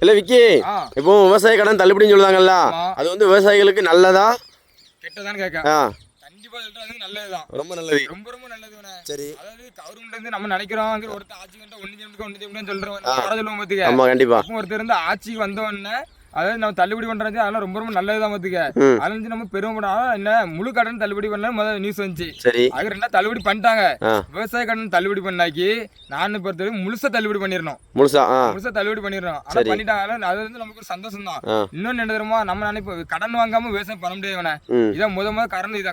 இல்ல விக்கி, இப்போ விவசாய கடன் தள்ளுபடின்னு சொல்லுவாங்கல்ல, அது வந்து விவசாயிகளுக்கு நல்லதா கெட்டதான்னு கேட்க ஆ கண்டிப்பா சொல்றது நல்லதுதான். ரொம்ப நல்லது. ரொம்ப ரொம்ப நல்லதுண்ணே. சரி. அதாவது கவர்மெண்ட் வந்து நம்ம நினைக்கிறோம் ஒருத்தர் ஆட்சி கண்ட ஒண்ணு சொல்றோம் சொல்லுவோம் பாத்துக்க. ஆமா கண்டிப்பா. அப்போ ஒருத்தர் இருந்து ஆட்சிக்கு வந்த உடனே அதாவது நம்ம தள்ளுபடி பண்றது அதெல்லாம் ரொம்ப ரொம்ப நல்லதுதான் பாத்துக்க. அதுல நம்ம பெருமைப்படாம என்ன முழு கடன் தள்ளுபடி பண்ண முதல்ல நியூஸ் வந்துச்சு. சரி. அது ரெண்டா தள்ளுபடி பண்ணிட்டாங்க. விவசாய கடன் தள்ளுபடி பண்ணாக்கி நான் பொறுத்தவரை முழுசா தள்ளுபடி பண்ணிடணும். முழுசா தள்ளுபடி பண்ணிடணும். ஆனா பண்ணிட்டாங்க. அது வந்து நமக்கு ஒரு சந்தோஷம் தான். இன்னொன்னு என்ன தெரியுமா, நம்ம நினைப்போம் கடன் வாங்காம விவசாயம் பண்ண முடியாது. இதான் முத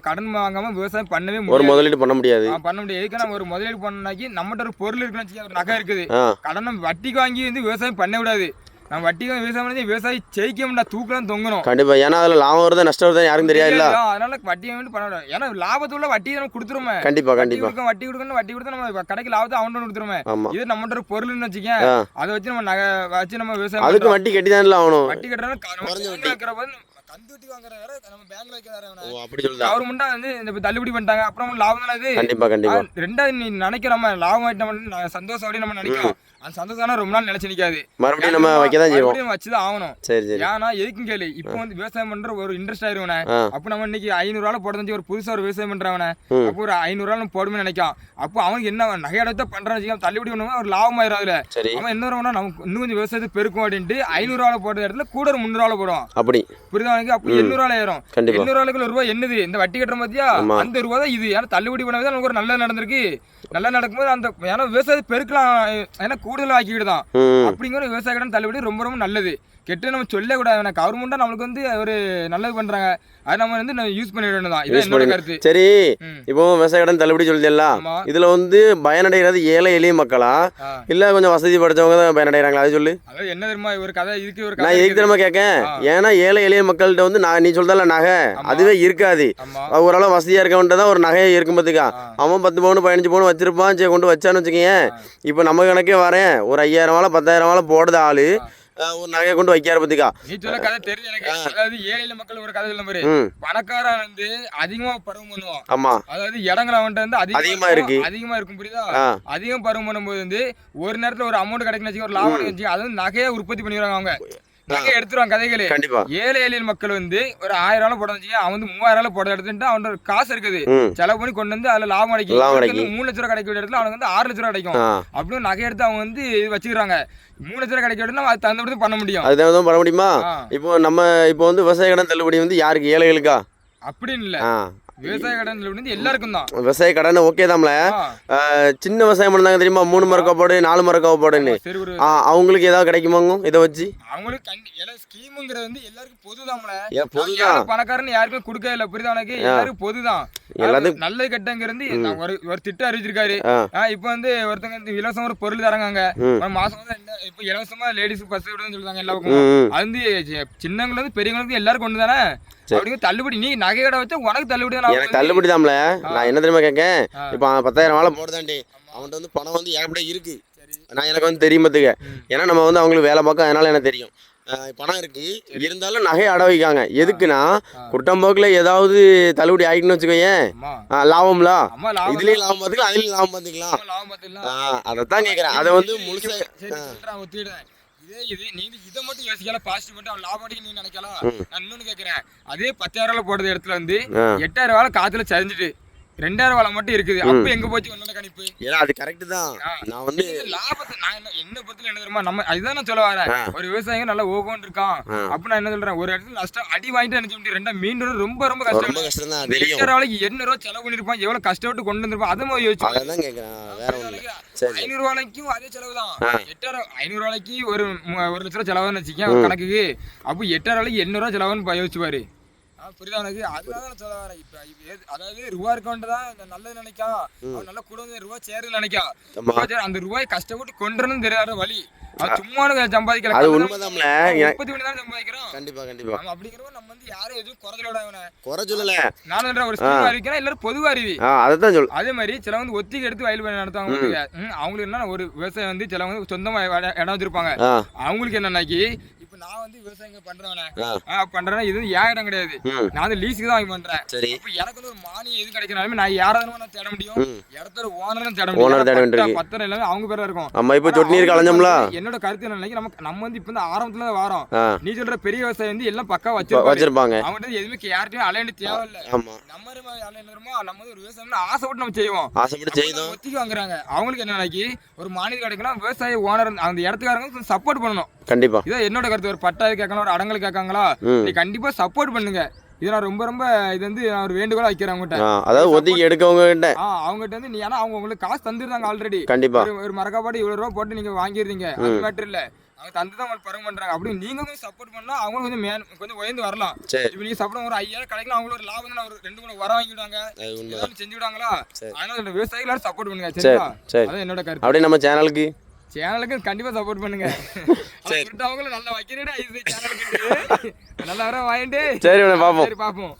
கடன் வாங்காம விவசாயம் பண்ணவே முடியாது. ஒரு முதலீடு பண்ண முடியாது. பண்ண முடியாது. எதுக்கு நம்ம ஒரு முதலீடு பண்ணாக்கி நம்மகிட்ட ஒரு பொருள் இருக்குன்னு ஒரு நகை இருக்குது. கடனை வட்டிக்கு வாங்கி வந்து விவசாயம் பண்ண விடாது. நம்ம வட்டிக்கு விவசாயம் பண்ணி விவசாயி ஜெயிக்க முடியாது, தூக்கலாம் தொங்கணும். கண்டிப்பா. ஏன்னா அதுல லாபம் வருது நஷ்டம் வருது யாருக்கும் தெரியாது. அதனால வட்டியை வந்து பண்ண விடாது. ஏன்னா லாபத்துள்ள வட்டி நம்ம கொடுத்துருமே. கண்டிப்பா கண்டிப்பா. வட்டி கொடுத்தா நம்ம கடைக்கு லாபத்தை அவன் கொடுத்துருமே. இது நம்மகிட்ட ஒரு பொருள்னு வச்சுக்க, அதை வச்சு நம்ம நகை வச்சு நம்ம விவசாயம் அதுக்கு வட்டி கட்டி தான் ஆகணும். வட்டி கட்டுறதுனால கந்து வட்டி வாங்குற வேற நம்ம பேங்க்ல வைக்கிற அப்படி சொல்லுங்க. கவர்மெண்டா வந்து இந்த தள்ளுபடி பண்ணிட்டாங்க. அப்புறம் லாபம் தானே இது. கண்டிப்பா கண்டிப்பா. ரெண்டாவது நீ நினைக்கிறோம் லாபம் ஆயிட்டு சந்தோஷம் அப்படி நம்ம நினைக்கிறோம். அந்த சந்தோஷம் ரொம்ப நாள் நினைச்சு நிக்காது. மறுபடியும் நம்ம வைக்கதான் செய்வோம். வச்சுதான் ஆகணும். சரி சரி. ஏன்னா எதுக்கும் கேளு, இப்போ வந்து விவசாயம் பண்ற ஒரு இன்ட்ரெஸ்ட் ஆயிருவனே. அப்ப நம்ம இன்னைக்கு 500 ரூபாய் போடுறது ஒரு புதுசா ஒரு விவசாயம் பண்றவனே, அப்போ ஒரு 500 ரூபாய் போடுமே நினைக்கான். அப்போ அவனுக்கு என்ன நகையடத்தை பண்றான்னு தள்ளுபடி பண்ணுவோம், ஒரு லாபம் ஆயிரும். அதுல அவன் என்ன வருவானா, நமக்கு இன்னும் கொஞ்சம் விவசாயத்தை பெருக்கும் அப்படின்ட்டு 500 ரூபாய் போடுற இடத்துல கூட ஒரு 300 ரூபாய் போடுவான். அப்படி புரியுதா உனக்கு? அப்போ 800 ரூபாய் ஆயிரும். 800 ரூபாய்க்கு ஒரு ரூபாய் என்னது இந்த வட்டி கட்டுற மாதிரியா, அந்த ரூபாய் தான் இது. ஏன்னா தள்ளுபடி பண்ணவே நமக்கு ஒரு நல்லது நடந்திருக்கு. நல்லா நடக்கும்போது அந்த ஏன்னா விவசாயத்தை பெருக்கலாம், ஏன்னா கூடுதல் ஆக்கிவிடுதான். அப்படிங்கிற விவசாய கடன் தள்ளுபடி ரொம்ப ரொம்ப நல்லது. கெட்டு நம்ம சொல்ல கூடாது. கவர்மெண்டா நம்மளுக்கு வந்து ஒரு நல்லது பண்றாங்க, அது நம்ம வந்து யூஸ் பண்ணிட வேண்டியதான். இது என்னோட கருத்து. சரி. இப்போ விவசாய கடன் தள்ளுபடி சொல்லிடல, இதுல வந்து பயனடைகிறது ஏழை எளிய மக்களா இல்ல கொஞ்சம் வசதி படைச்சவங்க தான் பயனடைறாங்களா? அது சொல்லு. அதாவது என்ன தெரியுமா, ஒரு கதை இதுக்கு ஒரு நான் எதுக்கு தெரியுமா கேட்கேன், ஏன்னா ஏழை எளிய மக்கள்கிட்ட வந்து நீ சொல்றல நகை அதுவே இருக்காது. ஓரளவு வசதியா இருக்கவன்ட்டு ஒரு நகையை இருக்கும் பார்த்துக்கா. அவன் 10 பவுன் 15 பவுன் வச்சிருப்பான். சரி கொண்டு வச்சான்னு வச்சுக்கேன். இப்போ நம்ம கணக்கே வரேன், ஒரு 5000 வாழை 10,000 வாழை போடுது ஆளு, ஒரு நகையை கொண்டு வைக்காரு பத்திக்கா. நீ சொல்ல கதை தெரியும் எனக்கு. அதாவது ஏழை மக்கள் ஒரு கதை சொல்ல மாதிரி, பணக்காரன் வந்து அதிகமா பருவம் பண்ணுவான். ஆமா. அதாவது இடங்கள் அவன்கிட்ட வந்து அதிகமா இருக்கும் புரியுதா. அதிகம் பருவம் பண்ணும்போது வந்து ஒரு நேரத்துல ஒரு அமௌண்ட் கிடைக்குன்னு வச்சுக்க, ஒரு லாபம் வச்சு அது நகையை உற்பத்தி பண்ணிடுவாங்க. அவங்க நகை எடுத்துருவாங்க கதைகளே. ஏழை எளிய மக்கள் வந்து ஒரு 1000 ரூபாய் போட வச்சு அவன் வந்து 3000 ரூபாய் போட எடுத்துட்டு அவனோட காசு இருக்குது செலவு பண்ணி கொண்டு வந்து அதுல லாபம் கிடைக்கும். 3 லட்ச ரூபாய் கிடைக்கிற இடத்துல அவனுக்கு வந்து 6 லட்ச ரூபாய் கிடைக்கும். அப்படியே நகை எடுத்து அவங்க வந்து வச்சுக்கிறாங்க. 3 லட்ச ரூபாய் கிடைக்கிற இடத்துல அது தகுந்த பண்ண முடியும். அதுதான் பண்ண முடியுமா? இப்போ நம்ம இப்போ வந்து விவசாய கடன் தள்ளுபடி வந்து யாருக்கு, ஏழைகளுக்கா அப்படின்னு இல்ல, விவசாய கடன் வந்து எல்லாருக்கும் தான். விவசாய கடன் ஓகே தான்ல. சின்ன விவசாயம் பண்ணாங்க தெரியுமா, 3 மரக்கா போடு 4 மரக்கா போடுன்னு, அவங்களுக்கு ஏதாவது கிடைக்குமாங்க இதை வச்சு? அவங்களுக்கு ஸ்கீம்ங்கிறது வந்து எல்லாருக்கும் பொதுதான். பணக்காரன்னு யாருக்கும் கொடுக்க இல்ல புரியுதா உனக்கு? எல்லாருக்கும் பொதுதான். எல்லாத்துக்கும் நல்லது கெட்டங்கிறது ஒரு திட்டம் அறிவிச்சிருக்காரு. இப்ப வந்து ஒருத்தங்க இலவசமா ஒரு பொருள் தராங்க, மாசம் இப்ப இலவசமா லேடிஸ் பஸ் விடுன்னு சொல்றாங்க எல்லாருக்கும். அது வந்து சின்னவங்க இருந்து பெரியவங்களுக்கு எல்லாருக்கும் ஒண்ணு தானே. தள்ளுபடி நீ நகை கடை வச்சா உனக்கு தள்ளுபடி தான். எனக்கு தள்ளுபடி தான்ல. நான் என்ன தெரியுமா கேட்கேன், இப்ப 10,000 வாழை போடுதாண்டி அவன்கிட்ட வந்து பணம் வந்து ஏகப்பட்ட இருக்கு. நான் எனக்கு வந்து தெரியும் பார்த்துக்க, ஏன்னா நம்ம வந்து அவங்களுக்கு வேலை பார்க்க, அதனால எனக்கு தெரியும் பணம் இருக்கு. இருந்தாலும் நகையை அட வைக்காங்க. எதுக்குன்னா குட்டம்போக்கில் ஏதாவது தள்ளுபடி ஆகிட்டுன்னு வச்சுக்கோயேன், லாபம்ல இதுலயும் லாபம் பார்த்துக்கலாம் அதுலயும் லாபம் பார்த்துக்கலாம். அதைத்தான் கேட்குறேன். அதை வந்து முழுசா இதை மட்டும் யோசிக்கல, பாசிட்டிவ் மட்டும் அவன் லாபம் அடிக்க நீ நினைக்கலாம். நான் இன்னொன்னு கேட்கிறேன், அதே 10,000 ரூபாய் போடுற இடத்துல வந்து 8,000 ரூபாய் காத்துல சரிஞ்சிட்டு 2,000 வாழை மட்டும் இருக்குது. அப்ப எங்க போச்சு உன்னோட கணிப்பு? ஏன்னா அது கரெக்ட் தான். நான் வந்து லாபத்தை நான் என்ன பொறுத்தல என்ன தெரியுமா, நம்ம அதுதான் நான் சொல்ல வரேன். ஒரு விவசாயிங்க நல்லா ஓகோன்னு இருக்கான் அப்ப நான் என்ன சொல்றேன், ஒரு இடத்துல நஷ்டம் அடி வாங்கிட்டு என்ன சொல்லிட்டு ரெண்டா மீண்டும் ரொம்ப ரொம்ப கஷ்டம் தான். 8,000 ரூபாய் செலவு பண்ணிருப்பான், எவ்வளவு கஷ்டப்பட்டு கொண்டு வந்திருப்பான், அதை மாதிரி யோசிச்சு. 500 ரூபாய்க்கும் அதே செலவு தான். 500 ரூபாய்க்கு ஒரு 1 லட்ச ரூபாய் செலவுன்னு வச்சுக்கேன் ஒரு கணக்குக்கு. அப்போ 8,000 ரூபாய்க்கு 800 ரூபாய் செலவுன்னு யோசிச்சு பாரு. புரியுதா உனக்கு? அதனால சொல்ல வரேன். இப்ப அதாவது ரூபா இருக்கவன்ட்டுதான் நல்லது நினைக்கான், அவன் நல்லா கூட ரூபா சேருன்னு நினைக்கான். அந்த ரூபாய் கஷ்டப்பட்டு கொண்டுறன்னு தெரியாத வழி. சும்மா சம்பாதிக்கலாம், அது உண்மைதான்ல. 30 மணி தான் சம்பாதிக்கிறோம். கண்டிப்பா கண்டிப்பா. அப்படிங்கிறப்ப நம்ம வந்து யாரும் எதுவும் குறை சொல்லல. நான் சொல்றேன், ஒரு ஸ்கீம் அறிவிக்கிறேன், எல்லாரும் பொதுவா அறிவி. அதான் சொல்லு. அதே மாதிரி சில வந்து ஒத்திகை எடுத்து வயல் நடத்துவாங்க. அவங்களுக்கு என்ன, ஒரு விவசாயம் வந்து சில வந்து சொந்தமா இடம் வச்சிருப்பாங்க. அவங்களுக்கு என்னன்னாக்கி இப்ப நான் வந்து விவசாயம் பண்றேன் இது வந்து ஏன் இடம் கிடையாது, நான் வந்து லீஸுக்கு தான் வாங்கி பண்றேன். இப்ப எனக்கு வந்து ஒரு மானியம் எது கிடைக்கனாலுமே நான் யாராவது நான் தேட முடியும், இடத்தோட ஓனரும் தேட முடியும், பத்திரம் எல்லாமே அவங்க பேரா இருக்கும். இப்ப சொட்டு நீர் கலஞ்சோம்ல. என்னோட கருத்து என்ன, நம்ம வந்து இப்ப வந்து ஆரம்பத்துல தான் வரோம். நீ சொல்ற பெரிய விவசாயம் வந்து எல்லாம் பக்கா வச்சிருப்பாங்க, அவங்க எதுவுமே யார்ட்டையும் அலையண்டி தேவையில்லை. நம்ம அலையணுமோ நம்ம வந்து ஒரு விவசாயம் ஆசைப்பட்டு நம்ம செய்வோம், ஒத்திக்கு வாங்குறாங்க. அவங்களுக்கு என்ன நாளைக்கு ஒரு மானியம் கிடைக்கணும், விவசாய ஓனர் அந்த இடத்துக்காரங்க சப்போர்ட் பண்ணணும். கண்டிப்பா இதான் என்னோட கருத்து. ஒரு பட்டாது கேட்கலாம், ஒரு அடங்கல் கேட்காங்களா, நீ கண்டிப்பா சப்போர்ட் பண்ணுங்க. இது நான் ரொம்ப ரொம்ப இது வந்து நான் ஒரு வேண்டுகோளா வைக்கிறேன் அவங்ககிட்ட. அதாவது ஒதுக்கி எடுக்கவங்க கிட்ட அவங்ககிட்ட வந்து நீ ஏன்னா அவங்க உங்களுக்கு காசு தந்துருந்தாங்க ஆல்ரெடி. கண்டிப்பா ஒரு மரக்காப்பாடு இவ்வளவு ரூபா போட்டு நீங்க வாங்கிருந்தீங்க, அது மேட்டர் இல்ல, அவங்க தந்துதான் உங்களுக்கு பருவம் பண்றாங்க. அப்படி நீங்க கொஞ்சம் சப்போர்ட் பண்ணா அவங்க கொஞ்சம் உயர்ந்து வரலாம். இப்ப நீங்க சப்போர்ட் ஒரு 5000 கிடைக்கலாம், அவங்களுக்கு ஒரு லாபம் ஒரு 2-3 வர வாங்கிடுவாங்க, செஞ்சு விடாங்களா. அதனால விவசாயிகள் சப்போர்ட் பண்ணுங்க. சரிங்களா, அதான் என்னோட கருத்து. அப்படியே நம்ம சேனலுக்கு கண்டிப்பா சப்போர்ட் பண்ணுங்க. அவங்களும் நல்லா வைக்கிறேன், நல்லா வர வாங்கிட்டு சரி பாப்போம்.